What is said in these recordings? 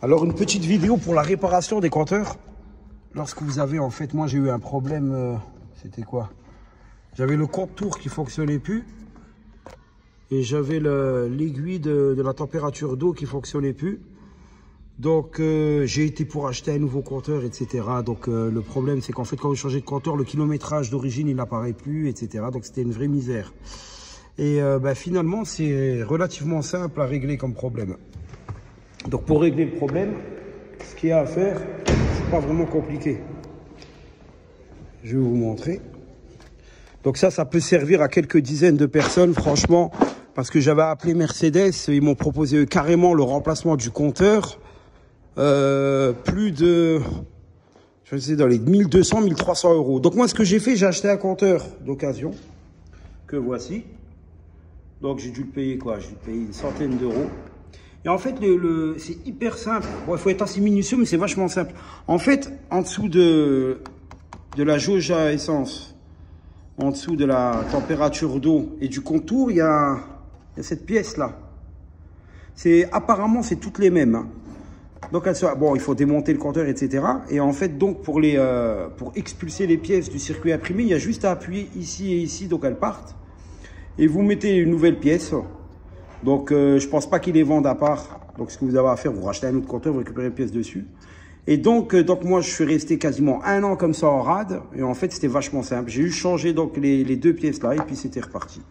Alors une petite vidéo pour la réparation des compteurs. Lorsque vous avez, en fait, moi j'ai eu un problème, c'était quoi? J'avais le contour qui fonctionnait plus. Et j'avais l'aiguille de la température d'eau qui fonctionnait plus. Donc j'ai été pour acheter un nouveau compteur, etc. Donc le problème c'est qu'en fait quand vous changez de compteur, le kilométrage d'origine il n'apparaît plus, etc. Donc c'était une vraie misère. Et finalement c'est relativement simple à régler comme problème. Donc pour régler le problème, ce qu'il y a à faire, c'est pas vraiment compliqué. Je vais vous montrer. Donc ça peut servir à quelques dizaines de personnes, franchement, parce que j'avais appelé Mercedes, ils m'ont proposé carrément le remplacement du compteur. Plus de, je sais, dans les 1200, 1300 euros. Donc moi, ce que j'ai fait, j'ai acheté un compteur d'occasion, que voici. Donc j'ai dû le payer quoi? J'ai dû le payer une centaine d'euros. Et en fait, c'est hyper simple. Bon, il faut être assez minutieux, mais c'est vachement simple. En fait, en dessous de la jauge à essence, en dessous de la température d'eau et du contour, il y a cette pièce-là. Apparemment, c'est toutes les mêmes. Hein. Donc, bon, il faut démonter le compteur, etc. Et en fait, donc, pour expulser les pièces du circuit imprimé, il y a juste à appuyer ici et ici, donc elles partent. Et vous mettez une nouvelle pièce. Donc, je pense pas qu'ils les vendent à part. Donc, ce que vous avez à faire, vous rachetez un autre compteur, vous récupérez une pièce dessus. Et donc moi, je suis resté quasiment un an comme ça en rade. Et en fait, c'était vachement simple. J'ai eu changé donc les deux pièces là et puis c'était reparti.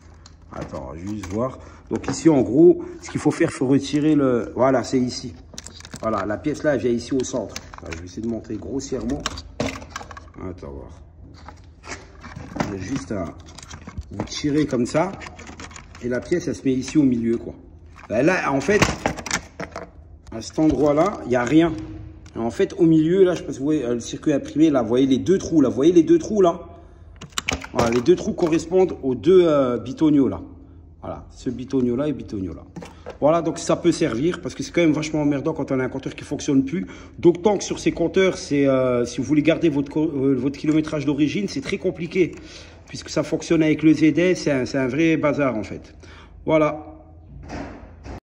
Attends, juste voir. Donc ici, en gros, ce qu'il faut faire, il faut retirer le... Voilà, c'est ici. Voilà, la pièce là, elle vient ici au centre. Je vais essayer de montrer grossièrement. Attends, voir. Il y a juste à... Vous tirez comme ça. Et la pièce, elle se met ici au milieu, quoi. Là, en fait, à cet endroit-là, il n'y a rien. Et en fait, au milieu, là, je sais pas si vous voyez le circuit imprimé, là, vous voyez les deux trous, là. Vous voyez les deux trous, là? Voilà, les deux trous correspondent aux deux bitonio, là. Voilà, ce bitonio là et bitonio là. Voilà, donc ça peut servir parce que c'est quand même vachement emmerdant quand on a un compteur qui fonctionne plus. D'autant que sur ces compteurs, si vous voulez garder votre kilométrage d'origine, c'est très compliqué puisque ça fonctionne avec le ZS, c'est un vrai bazar en fait. Voilà.